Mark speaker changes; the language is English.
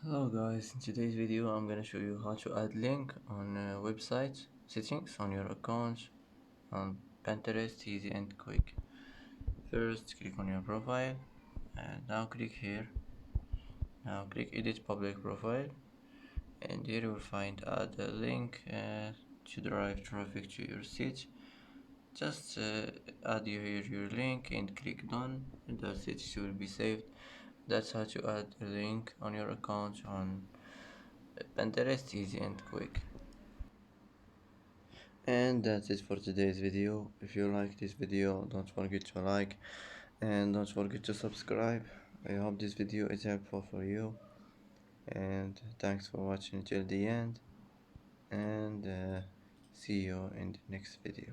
Speaker 1: Hello guys, in today's video I'm gonna show you how to add link on website settings on your account on Pinterest, easy and quick. First click on your profile and now click here. Now click edit public profile and here you will find add a link to drive traffic to your site. Just add your link and click done and that's it, it will be saved. That's how to add a link on your account on Pinterest, easy and quick. And that's it for today's video. If you like this video, don't forget to like and don't forget to subscribe. I hope this video is helpful for you, and thanks for watching till the end, and see you in the next video.